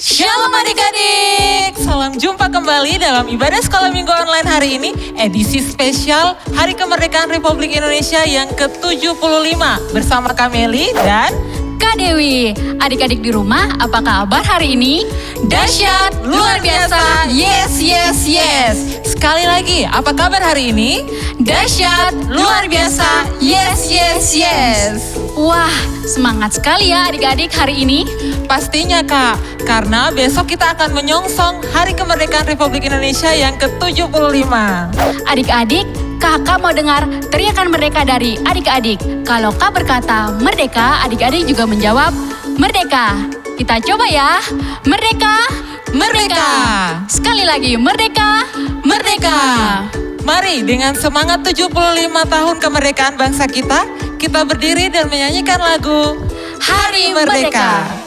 Shalom adik-adik, salam jumpa kembali dalam ibadah sekolah minggu online hari ini, edisi spesial Hari Kemerdekaan Republik Indonesia yang ke-75 bersama Kameli dan Kak Dewi. Adik-adik di rumah, apa kabar hari ini? Dahsyat, luar biasa, yes, yes, yes. Sekali lagi, apa kabar hari ini? Dahsyat, luar biasa, yes, yes, yes. Wah, semangat sekali ya adik-adik hari ini. Pastinya Kak, karena besok kita akan menyongsong Hari Kemerdekaan Republik Indonesia yang ke-75. Adik-adik, kakak mau dengar teriakan merdeka dari adik-adik. Kalau kak berkata merdeka, adik-adik juga menjawab merdeka. Kita coba ya, merdeka, Merdeka. Sekali lagi, merdeka, Merdeka. Mari dengan semangat 75 tahun kemerdekaan bangsa kita berdiri dan menyanyikan lagu Hari Merdeka.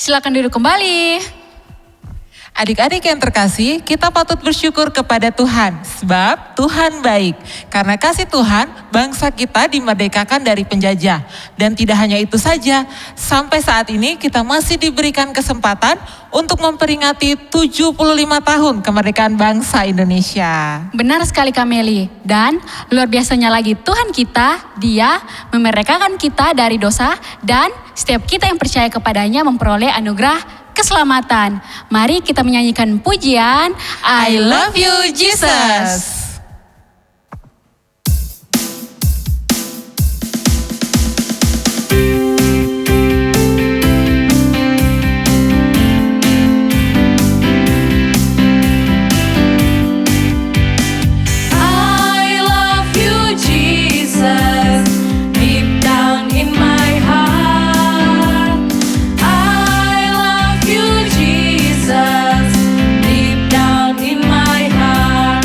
Silakan duduk kembali. Adik-adik yang terkasih, kita patut bersyukur kepada Tuhan, sebab Tuhan baik. Karena kasih Tuhan, bangsa kita dimerdekakan dari penjajah. Dan tidak hanya itu saja, sampai saat ini kita masih diberikan kesempatan untuk memperingati 75 tahun kemerdekaan bangsa Indonesia. Benar sekali Kameli. Dan luar biasanya lagi Tuhan kita, Dia memerdekakan kita dari dosa dan setiap kita yang percaya kepadanya memperoleh anugerah keselamatan. Mari kita menyanyikan pujian I love you Jesus. Deep down in my heart,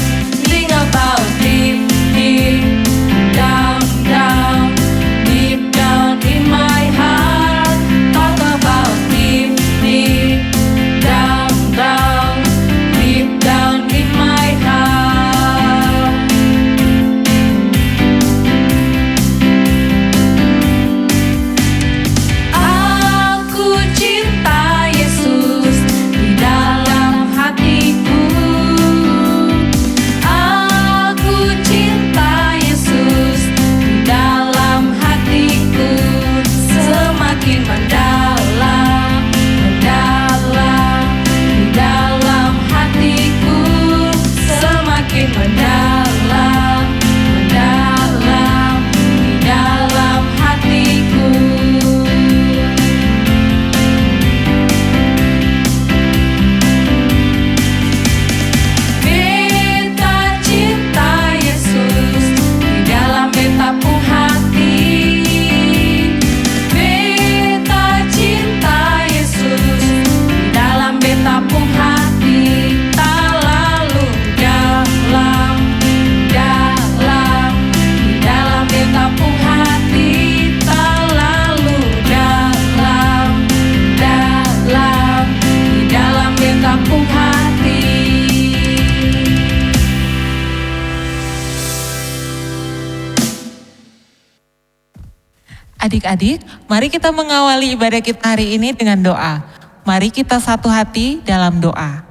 Adik-adik, mari kita mengawali ibadah kita hari ini dengan doa. Mari kita satu hati dalam doa.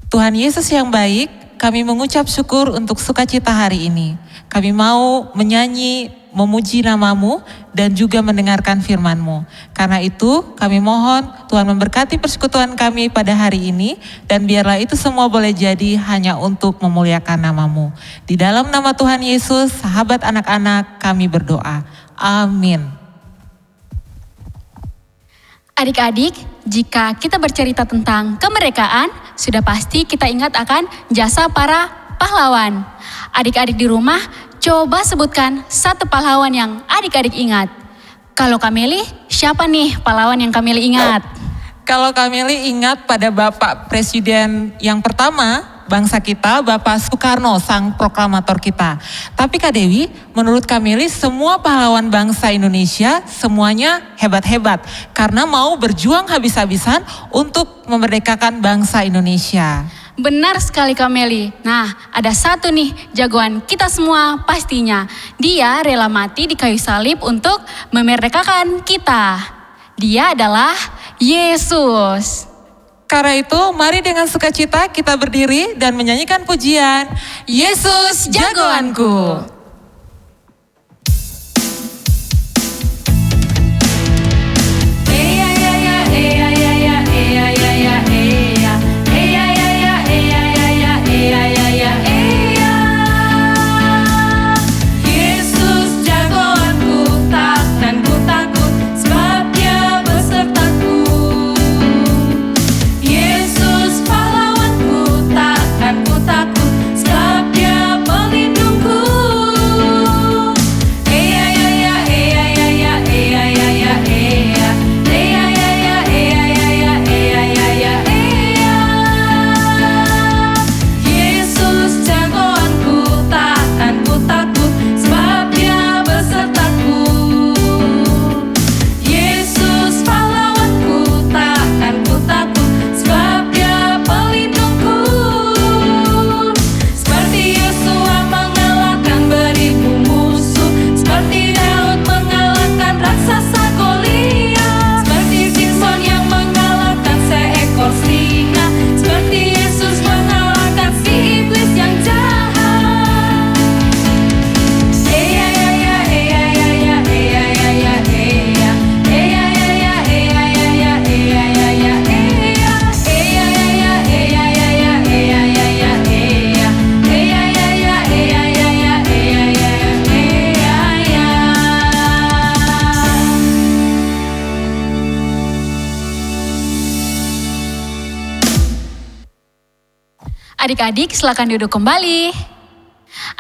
Tuhan Yesus yang baik, kami mengucap syukur untuk sukacita hari ini. Kami mau menyanyi, memuji nama-Mu, dan juga mendengarkan firman-Mu. Karena itu, kami mohon Tuhan memberkati persekutuan kami pada hari ini, dan biarlah itu semua boleh jadi hanya untuk memuliakan nama-Mu. Di dalam nama Tuhan Yesus, sahabat anak-anak, kami berdoa. Amin. Adik-adik, jika kita bercerita tentang kemerdekaan, sudah pasti kita ingat akan jasa para pahlawan. Adik-adik di rumah, coba sebutkan satu pahlawan yang adik-adik ingat. Kalau Kameli, siapa nih pahlawan yang Kameli ingat? Kalau Kameli ingat pada Bapak Presiden yang pertama, bangsa kita, Bapak Soekarno, sang proklamator kita. Tapi Kak Dewi, menurut Kameli semua pahlawan bangsa Indonesia semuanya hebat-hebat. Karena mau berjuang habis-habisan untuk memerdekakan bangsa Indonesia. Benar sekali Kameli. Nah, ada satu nih jagoan kita semua pastinya. Dia rela mati di kayu salib untuk memerdekakan kita. Dia adalah Yesus. Karena itu, mari dengan sukacita kita berdiri dan menyanyikan pujian Yesus Jagoanku. Adik-adik, silakan duduk kembali.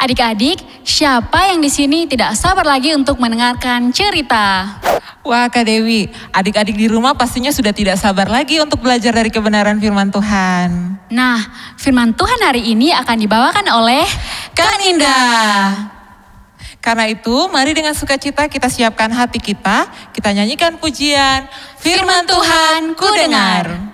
Adik-adik, siapa yang di sini tidak sabar lagi untuk mendengarkan cerita? Wah Kak Dewi, adik-adik di rumah pastinya sudah tidak sabar lagi untuk belajar dari kebenaran firman Tuhan. Nah, firman Tuhan hari ini akan dibawakan oleh Kak Ninda. Karena itu, mari dengan sukacita kita siapkan hati kita nyanyikan pujian Firman Tuhan ku dengar.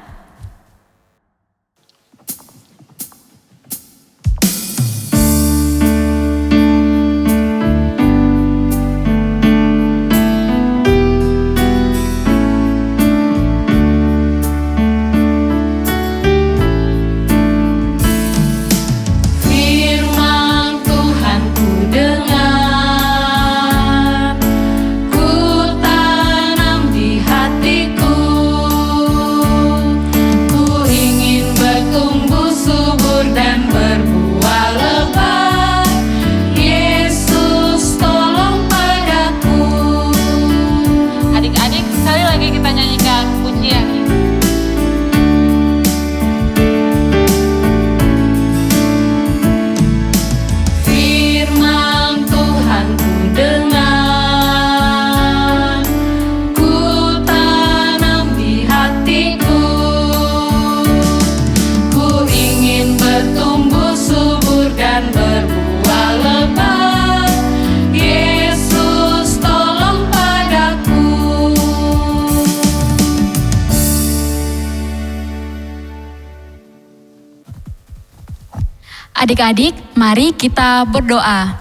Adik-adik, mari kita berdoa.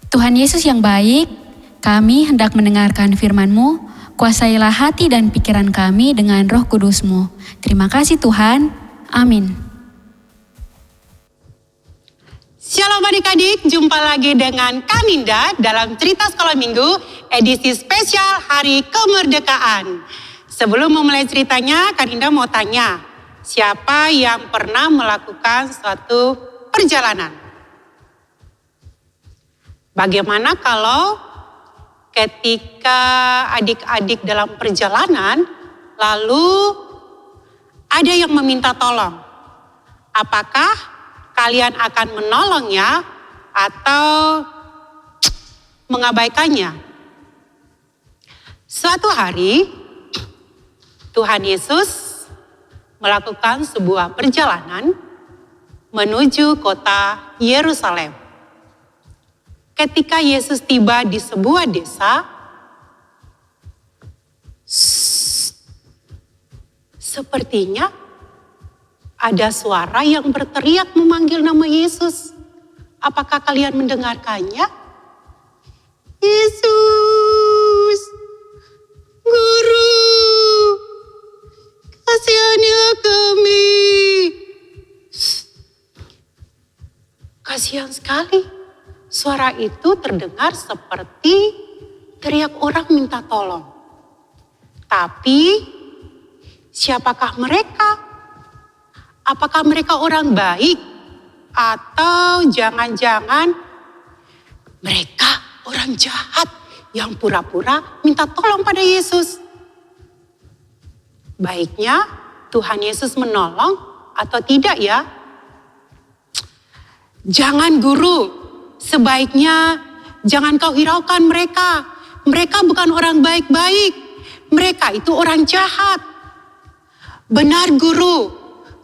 Tuhan Yesus yang baik, Kami hendak mendengarkan firman-Mu, kuasailah hati dan pikiran kami dengan Roh Kudus-Mu. Terima kasih Tuhan. Amin. Shalom adik-adik, jumpa lagi dengan Kaninda dalam cerita sekolah minggu edisi spesial Hari Kemerdekaan. Sebelum memulai ceritanya, Kaninda mau tanya, siapa yang pernah melakukan suatu perjalanan? Bagaimana kalau ketika adik-adik dalam perjalanan, lalu ada yang meminta tolong? Apakah kalian akan menolongnya atau mengabaikannya? Suatu hari, Tuhan Yesus melakukan sebuah perjalanan menuju kota Yerusalem. Ketika Yesus tiba di sebuah desa, sepertinya ada suara yang berteriak memanggil nama Yesus. Apakah kalian mendengarkannya? Yesus, Guru, kasihanilah kami. Kasihan sekali. Suara itu terdengar seperti teriak orang minta tolong. Tapi siapakah mereka? Apakah mereka orang baik? Atau jangan-jangan mereka orang jahat yang pura-pura minta tolong pada Yesus? Baiknya Tuhan Yesus menolong atau tidak ya? Jangan Guru, sebaiknya jangan kau hiraukan mereka. Mereka bukan orang baik-baik. Mereka itu orang jahat. Benar Guru.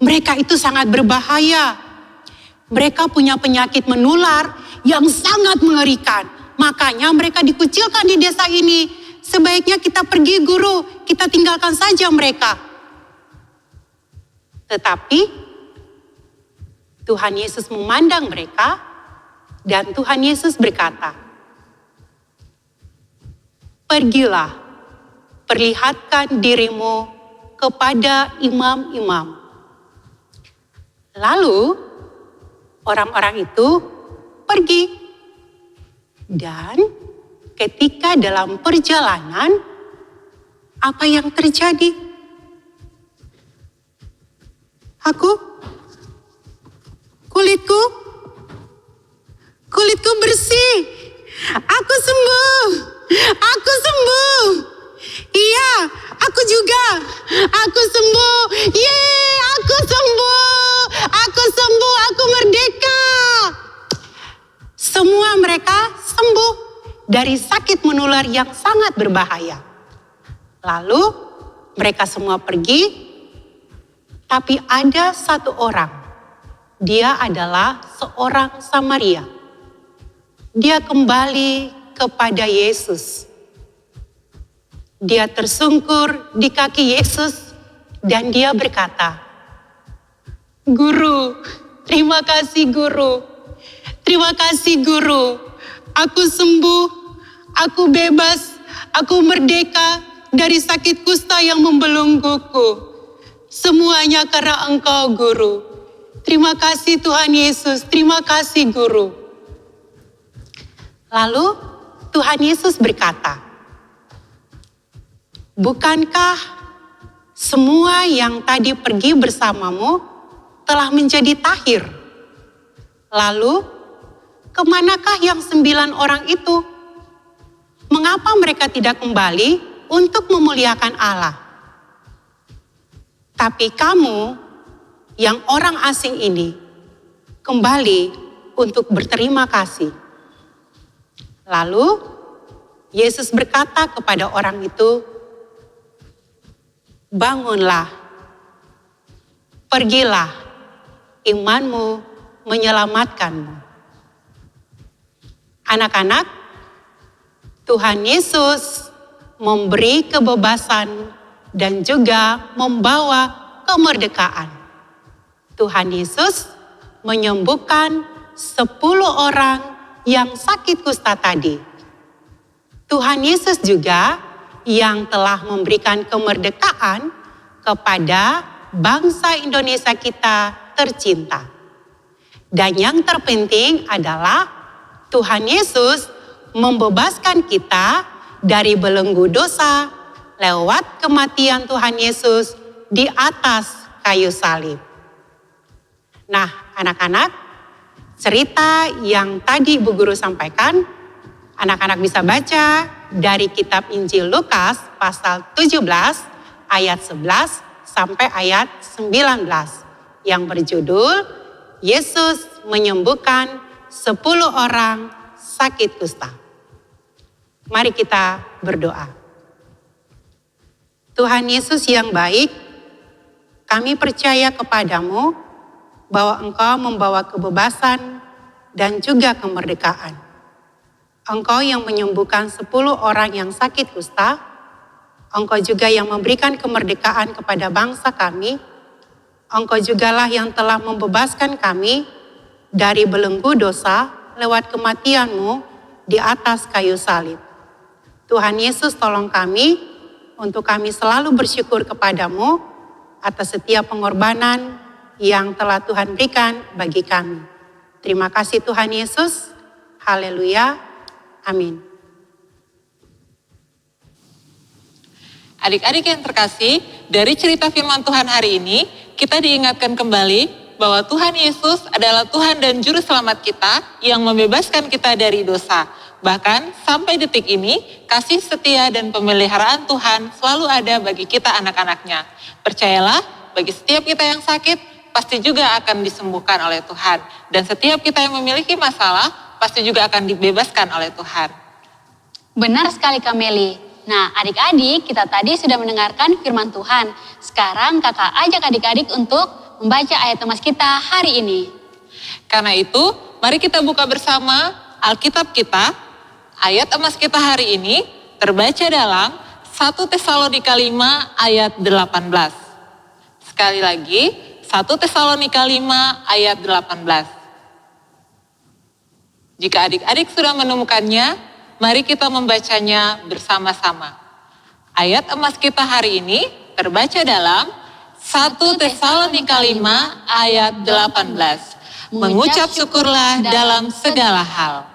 Mereka itu sangat berbahaya. Mereka punya penyakit menular yang sangat mengerikan. Makanya mereka dikucilkan di desa ini. Sebaiknya kita pergi Guru, kita tinggalkan saja mereka. Tetapi Tuhan Yesus memandang mereka dan Tuhan Yesus berkata, "Pergilah, perlihatkan dirimu kepada imam-imam." Lalu orang-orang itu pergi. Dan ketika dalam perjalanan, apa yang terjadi? Kulitku bersih. Aku sembuh. Iya, aku juga. Aku sembuh. Yeay, aku sembuh, aku merdeka. Semua mereka sembuh dari sakit menular yang sangat berbahaya. Lalu mereka semua pergi, tapi ada satu orang. Dia adalah seorang Samaria. Dia kembali kepada Yesus. Dia tersungkur di kaki Yesus dan dia berkata, "Guru, terima kasih Guru. Terima kasih Guru. Aku sembuh, aku bebas, aku merdeka dari sakit kusta yang membelengguku. Semuanya karena Engkau Guru. Terima kasih Tuhan Yesus, terima kasih Guru." Lalu Tuhan Yesus berkata, "Bukankah semua yang tadi pergi bersamamu telah menjadi tahir? Lalu, kemanakah yang 9 orang itu? Mengapa mereka tidak kembali untuk memuliakan Allah? Tapi kamu, yang orang asing ini, kembali untuk berterima kasih." Lalu, Yesus berkata kepada orang itu, "Bangunlah, pergilah, imanmu menyelamatkanmu." Anak-anak, Tuhan Yesus memberi kebebasan dan juga membawa kemerdekaan. Tuhan Yesus menyembuhkan 10 orang yang sakit kusta tadi. Tuhan Yesus juga yang telah memberikan kemerdekaan kepada bangsa Indonesia kita tercinta. Dan yang terpenting adalah Tuhan Yesus membebaskan kita dari belenggu dosa lewat kematian Tuhan Yesus di atas kayu salib. Nah, anak-anak, cerita yang tadi Bu Guru sampaikan, anak-anak bisa baca dari kitab Injil Lukas pasal 17 ayat 11 sampai ayat 19 yang berjudul Yesus menyembuhkan 10 orang sakit kusta. Mari kita berdoa. Tuhan Yesus yang baik, kami percaya kepadamu bahwa Engkau membawa kebebasan dan juga kemerdekaan. Engkau yang menyembuhkan 10 orang yang sakit kusta, Engkau juga yang memberikan kemerdekaan kepada bangsa kami, Engkau jugalah yang telah membebaskan kami dari belenggu dosa lewat kematian-Mu di atas kayu salib. Tuhan Yesus, tolong kami untuk kami selalu bersyukur kepadamu atas setiap pengorbanan yang telah Tuhan berikan bagi kami. Terima kasih Tuhan Yesus. Haleluya. Amin. Adik-adik yang terkasih, dari cerita firman Tuhan hari ini, kita diingatkan kembali bahwa Tuhan Yesus adalah Tuhan dan Juru Selamat kita yang membebaskan kita dari dosa. Bahkan sampai detik ini, kasih setia dan pemeliharaan Tuhan selalu ada bagi kita anak-anaknya. Percayalah, bagi setiap kita yang sakit, pasti juga akan disembuhkan oleh Tuhan. Dan setiap kita yang memiliki masalah, pasti juga akan dibebaskan oleh Tuhan. Benar sekali Kak Meli. Nah adik-adik, kita tadi sudah mendengarkan firman Tuhan. Sekarang kakak ajak adik-adik untuk membaca ayat emas kita hari ini. Karena itu, mari kita buka bersama Alkitab kita. Ayat emas kita hari ini terbaca dalam 1 Tesalonika 5 ayat 18. Sekali lagi, 1 Tesalonika 5 ayat 18. Jika adik-adik sudah menemukannya, mari kita membacanya bersama-sama. Ayat emas kita hari ini terbaca dalam 1 Tesalonika 5 ayat 18. Mengucap syukurlah dalam segala hal.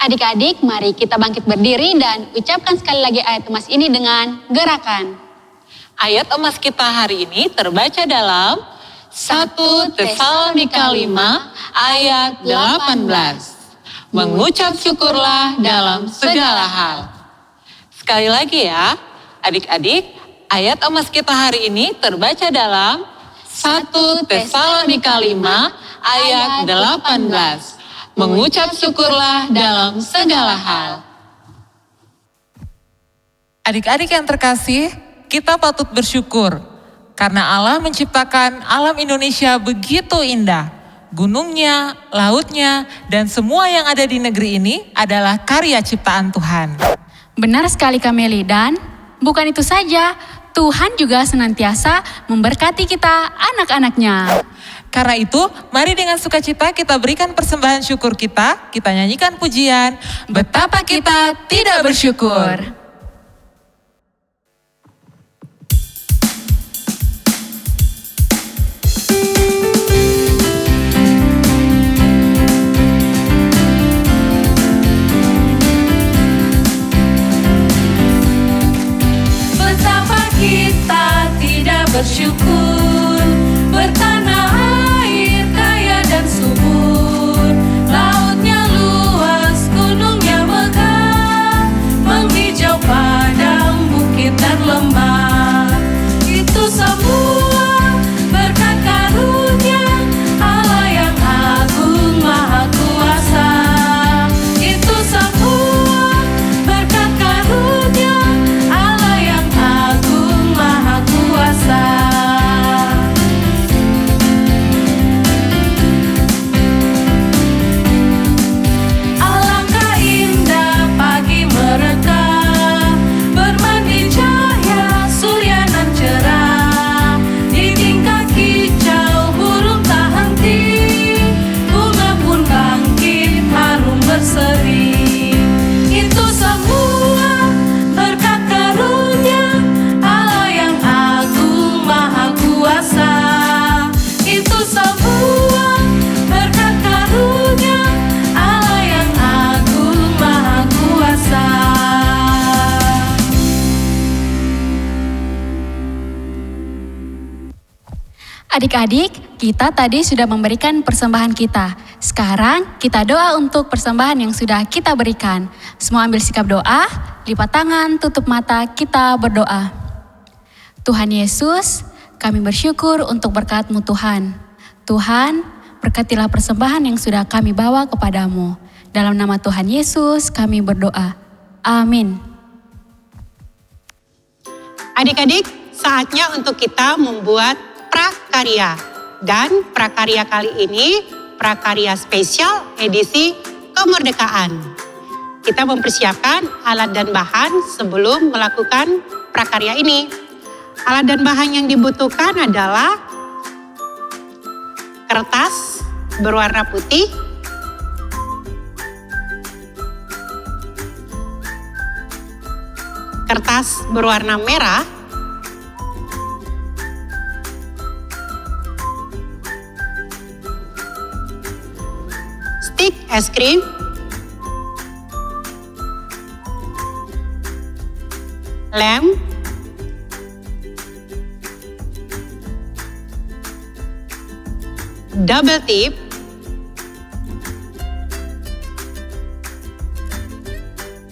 Adik-adik, mari kita bangkit berdiri dan ucapkan sekali lagi ayat emas ini dengan gerakan. Ayat emas kita hari ini terbaca dalam 1 Tesalonika 5 ayat 18. Mengucap syukurlah dalam segala hal. Sekali lagi ya, adik-adik, ayat emas kita hari ini terbaca dalam 1 Tesalonika 5 ayat 18. Mengucap syukurlah dalam segala hal. Adik-adik yang terkasih, kita patut bersyukur karena Allah menciptakan alam Indonesia begitu indah. Gunungnya, lautnya, dan semua yang ada di negeri ini adalah karya ciptaan Tuhan. Benar sekali Kak Meli, dan bukan itu saja, Tuhan juga senantiasa memberkati kita anak-anaknya. Karena itu, mari dengan sukacita kita berikan persembahan syukur kita nyanyikan pujian, betapa kita tidak bersyukur. Betapa kita tidak bersyukur, bertanah air kaya dan subur, lautnya luas, gunungnya megah, menghijau padang, bukit dan lembah. Itu semua berkat karunia Allah yang agung maha kuasa. Itu semua berkat karunia Allah yang agung maha kuasa. Adik-adik, kita tadi sudah memberikan persembahan kita. Sekarang kita doa untuk persembahan yang sudah kita berikan. Semua ambil sikap doa, lipat tangan, tutup mata, kita berdoa. Tuhan Yesus, kami bersyukur untuk berkat-Mu Tuhan. Tuhan, berkatilah persembahan yang sudah kami bawa kepadamu. Dalam nama Tuhan Yesus kami berdoa. Amin. Adik-adik, saatnya untuk kita membuat prakarya. Dan prakarya kali ini prakarya spesial edisi kemerdekaan. Kita mempersiapkan alat dan bahan sebelum melakukan prakarya ini. Alat dan bahan yang dibutuhkan adalah kertas berwarna putih, kertas berwarna merah, stik es krim, lem, double tip,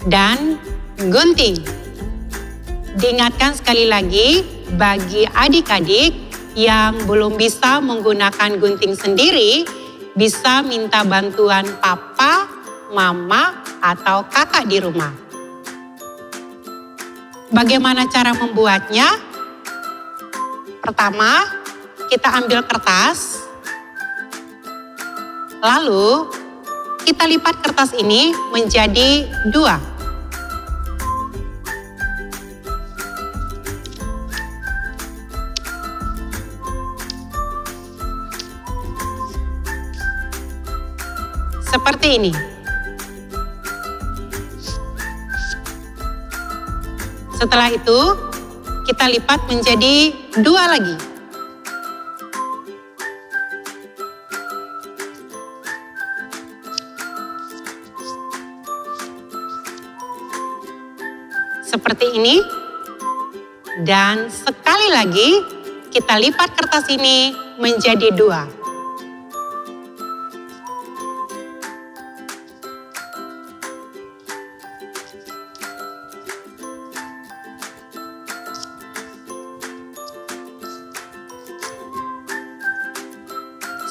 dan gunting. Diingatkan sekali lagi bagi adik-adik yang belum bisa menggunakan gunting sendiri, bisa minta bantuan papa, mama, atau kakak di rumah. Bagaimana cara membuatnya? Pertama, kita ambil kertas, lalu kita lipat kertas ini menjadi 2. Seperti ini. Setelah itu, kita lipat menjadi 2 lagi. Seperti ini. Dan sekali lagi, kita lipat kertas ini menjadi 2.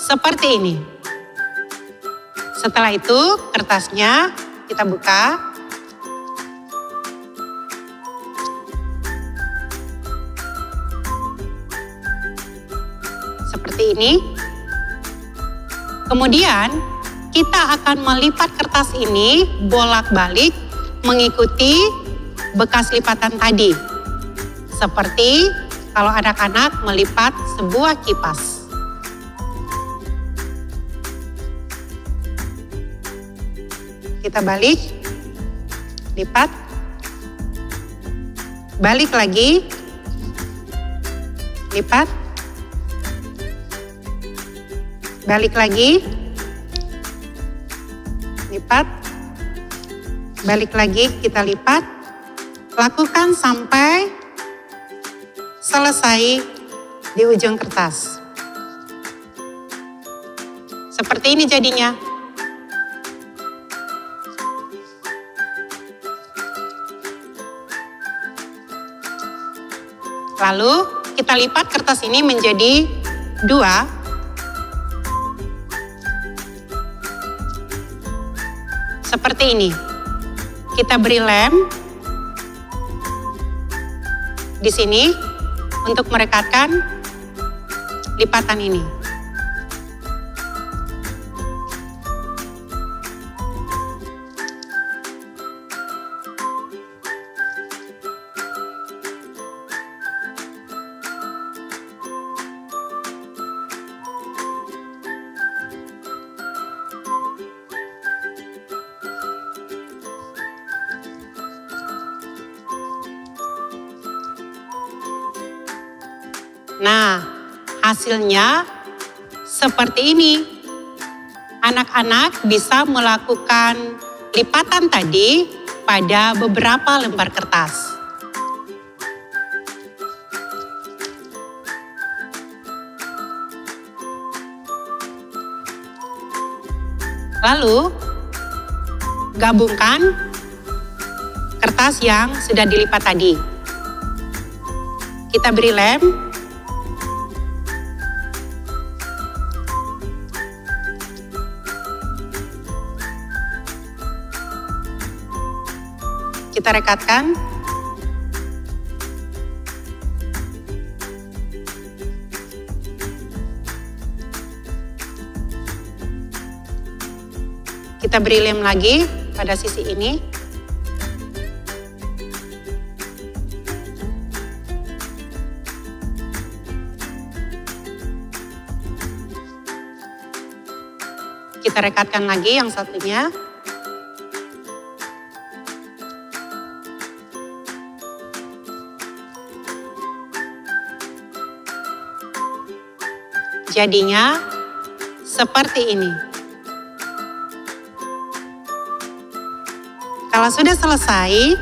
Seperti ini. Setelah itu kertasnya kita buka. Seperti ini. Kemudian kita akan melipat kertas ini bolak-balik mengikuti bekas lipatan tadi. Seperti kalau anak-anak melipat sebuah kipas. Kita balik, lipat, balik lagi, lipat, balik lagi, lipat, balik lagi, kita lipat, lakukan sampai selesai di ujung kertas. Seperti ini jadinya. Lalu kita lipat kertas ini menjadi 2. Seperti ini. Kita beri lem di sini untuk merekatkan lipatan ini. Nah, hasilnya seperti ini. Anak-anak bisa melakukan lipatan tadi pada beberapa lembar kertas. Lalu gabungkan kertas yang sudah dilipat tadi. Kita beri lem. Kita rekatkan. Kita beri lem lagi pada sisi ini. Kita rekatkan lagi yang satunya. Jadinya seperti ini. Kalau sudah selesai,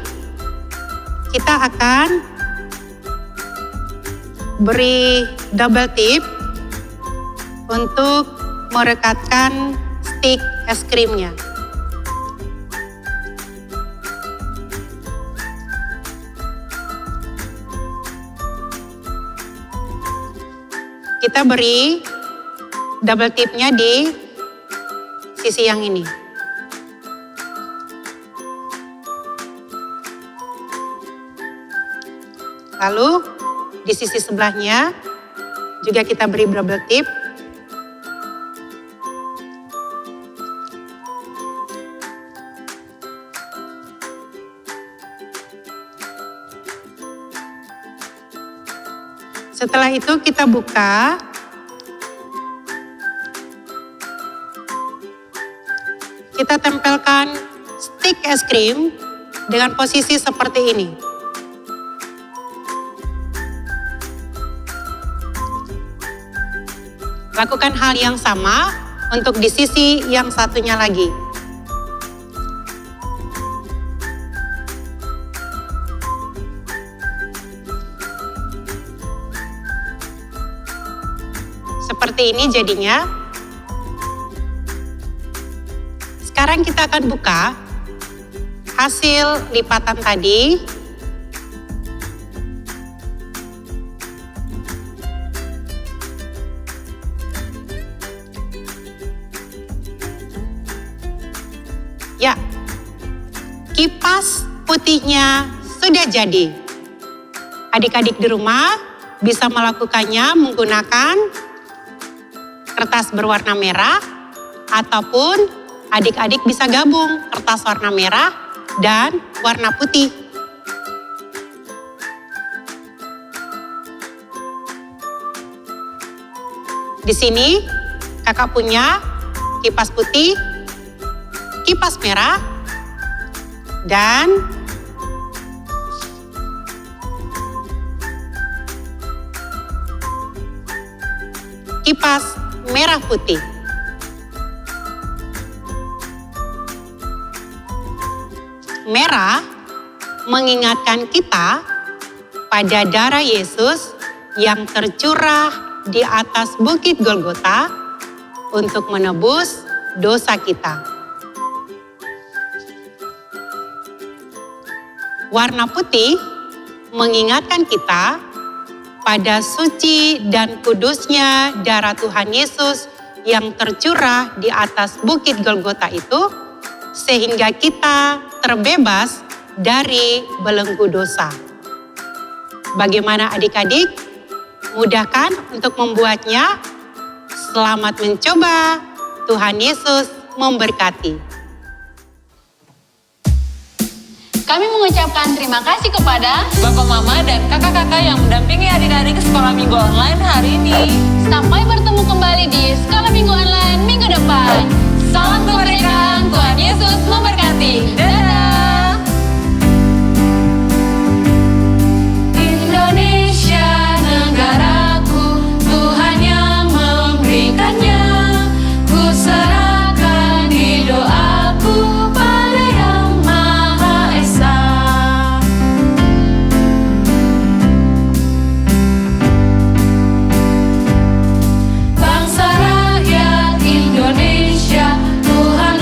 kita akan beri double tip untuk merekatkan stik es krimnya. Kita beri double tipnya di sisi yang ini. Lalu di sisi sebelahnya juga kita beri double tip. Setelah itu kita buka. Kita tempelkan stik es krim dengan posisi seperti ini. Lakukan hal yang sama untuk di sisi yang satunya lagi. Seperti ini jadinya. Sekarang kita akan buka hasil lipatan tadi. Ya, kipas putihnya sudah jadi. Adik-adik di rumah bisa melakukannya menggunakan kertas berwarna merah, ataupun adik-adik bisa gabung kertas warna merah dan warna putih. Di sini kakak punya kipas putih, kipas merah, dan kipas merah putih. Merah mengingatkan kita pada darah Yesus yang tercurah di atas bukit Golgota untuk menebus dosa kita. Warna putih mengingatkan kita pada suci dan kudusnya darah Tuhan Yesus yang tercurah di atas bukit Golgota itu, sehingga kita terbebas dari belenggu dosa. Bagaimana adik-adik? Mudah kan untuk membuatnya? Selamat mencoba. Tuhan Yesus memberkati. Kami mengucapkan terima kasih kepada Bapak, Mama, dan kakak-kakak yang mendampingi adik-adik sekolah minggu online hari ini. sampai bertemu kembali di Sekolah Minggu Online minggu depan. Salam kemerdekaan, Tuhan Yesus memberkati. Dadah! Indonesia negaraku, Tuhan yang memberikannya. Ku serahkan di doaku pada Yang Maha Esa. Bangsa rakyat Indonesia, Tuhan